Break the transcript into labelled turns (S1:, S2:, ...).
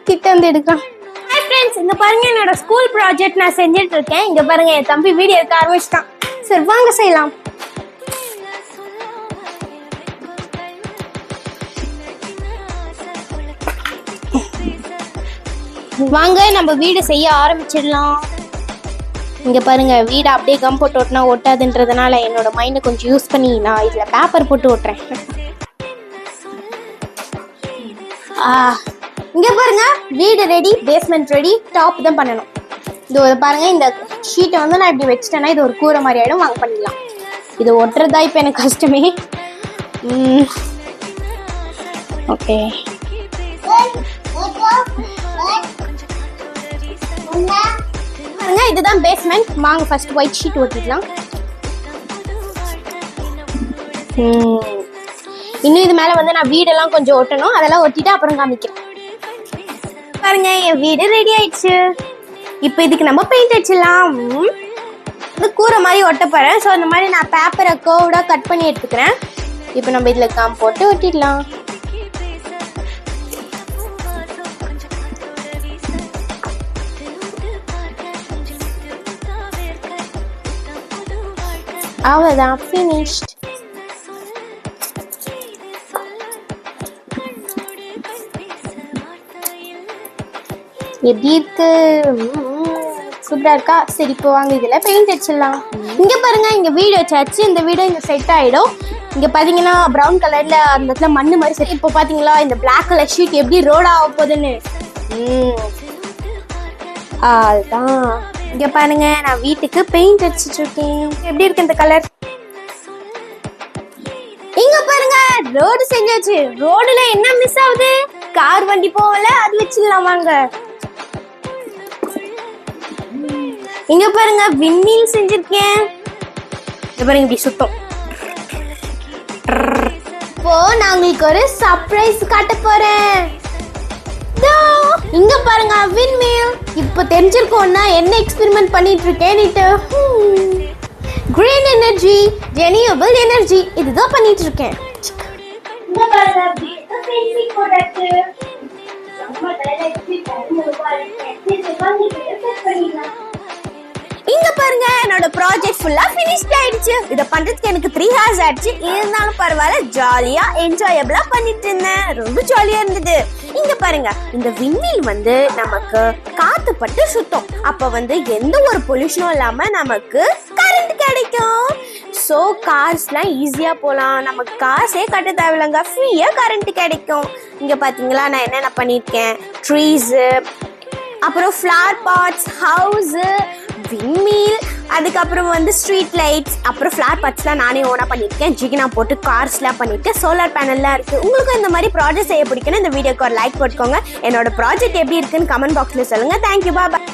S1: கிட்ட வந்து எடுக்கலாம். ஹாய் ஃப்ரெண்ட்ஸ், இங்க பாருங்க என்னோட ஸ்கூல் ப்ராஜெக்ட் நான் செஞ்சுட்டு இருக்கேன். இங்க பாருங்க என் தம்பி வீடியோ எடுக்க ஆரம்பிச்சிட்டான். சரி வாங்க செய்யலாம். வாங்க நம்ம வீடு செய்ய ஆரம்பிச்சிடலாம். இங்க பாருங்க வீடு அப்படியே கம் போட்டு ஒட்டினா ஒட்டாதுன்றதுனால என்னோட மைண்டை கொஞ்சம் யூஸ் பண்ணி நான் இதுல பேப்பர் போட்டு ஓட்டுறேன். இங்க பாருங்க வீடு ரெடி, பேஸ்மெண்ட் ரெடி, டாப் தான் பண்ணணும். இது ஒரு பாருங்க இந்த ஷீட்டை வந்து நான் இப்படி வச்சுட்டேன்னா இது ஒரு கூரை மாதிரி ஆயிடும். வாங்க பண்ணிடலாம். இது ஒட்டுறதா இப்போ எனக்கு கஷ்டமே. ஓகே பாருங்க இதுதான் பேஸ்மெண்ட். வாங்க ஃபர்ஸ்ட் ஒயிட் ஷீட் ஒட்டிடலாம். இன்னும் இது மேல வந்து நான் வீடெல்லாம் கொஞ்சம் ஒட்டணும். அதெல்லாம் ஒட்டிட்டு அப்புறம் காமிக்கிறேன். பாருங்க என் வீடு ரெடி ஆயிடுச்சு. இப்போ இதுக்கு நம்ம பெயிண்ட் அடிச்சிடலாம். இது கூரை மாதிரி ஒட்ட போறேன். ஸோ இந்த மாதிரி நான் பேப்பரை கர்வ்டா கட் பண்ணி எடுத்துக்கிறேன். இப்போ நம்ம இதுல காம் போட்டு ஒட்டிடலாம். அவ்வளோதான், ஃபினிஷ்ட். எப்படி இருக்கு? சூப்பரா இருக்கா? சரி இப்போ வாங்க இதுல பெயிண்ட் அடிச்சிடலாம். இங்க பாருங்க இங்க வீடு வச்சாச்சு. இந்த வீடு இங்க செட் ஆயிடும். இங்க பாத்தீங்கன்னா ப்ரௌன் கலர்ல அந்த இடத்துல மண்ணு மாதிரி சரி. இப்போ பாத்தீங்களா இந்த பிளாக் கலர் ஷீட் எப்படி ரோட் ஆக போகுதுன்னு. அதுதான். இங்க பாருங்க நான் வீட்டுக்கு பெயிண்ட் அடிச்சிட்டு இருக்கேன். எப்படி இருக்கு இந்த கலர்? இங்க பாருங்க ரோடு செஞ்சாச்சு. ரோடுல என்ன மிஸ் ஆகுது? கார் வண்டி போகல, அது வச்சிடலாம் வாங்க. இங்க பாருங்க விண்மீல் செஞ்சிருக்கேன். இங்க பாருங்க இப்படி சுத்தம். இப்போ நான் உங்களுக்கு ஒரு சர்ப்ரைஸ் காட்ட போறேன். இங்க பாருங்க விண்மீல். இப்போ தெரிஞ்சிருக்கோம்னா என்ன எக்ஸ்பெரிமெண்ட் பண்ணிட்டு இருக்கேன்னுட்டு. கிரீன் எனர்ஜி, ரெனியூவபிள் எனர்ஜி இதுதான் பண்ணிட்டு இருக்கேன். இங்க பாருங்க பேசிக் ப்ராடக்ட் நம்ம டைரக்ட்லி இங்க பாருங்க என்னோட ப்ராஜெக்ட் ஃபுல்லா ஃபினிஷ்ட் ஆயிடுச்சு. இத பண்றதுக்கு எனக்கு 3 hours ஆச்சு. இருந்தாலும் பரவாயில்ல, ஜாலியா என்ஜாயபிளா பண்ணிட்டு இருந்தேன். ரொம்ப ஜாலியா இருந்தது. இங்க பாருங்க இந்த விண்மீல் வந்து நமக்கு காத்து பட்டு சுத்தம். அப்ப வந்து எந்த ஒரு பொல்யூஷனும் இல்லாம நமக்கு கரண்ட் கிடைக்கும். சோ கார்ஸ்லாம் ஈஸியா போலாம். நமக்கு காசே கட்ட தேவையில்லைங்க, ஃப்ரீயா கரண்ட் கிடைக்கும். இங்க பாத்தீங்களா நான் என்னென்ன பண்ணிருக்கேன்? ட்ரீஸ், அப்புறம் ஃப்ளவர் பாட்ஸ், ஹவுஸ், விண்மீல், அதுக்கப்புறம் வந்து ஸ்ட்ரீட் லைட்ஸ், அப்புறம் ஃப்ளவர் பாட்ஸ்லாம் நானே ஓனா பண்ணியிருக்கேன். ஜிகினா போட்டு கார்ஸ்லாம் பண்ணியிருக்கேன். சோலார் பேனல்லாம் இருக்குது. உங்களுக்கும் இந்த மாதிரி ப்ராஜெக்ட் செய்ய பிடிக்குன்னு இந்த வீடியோக்கு ஒரு லைக் போட்டுக்கோங்க. என்னோட ப்ராஜெக்ட் எப்படி இருக்குன்னு கமெண்ட் பாக்ஸில் சொல்லுங்கள். தேங்க்யூ, பாய்.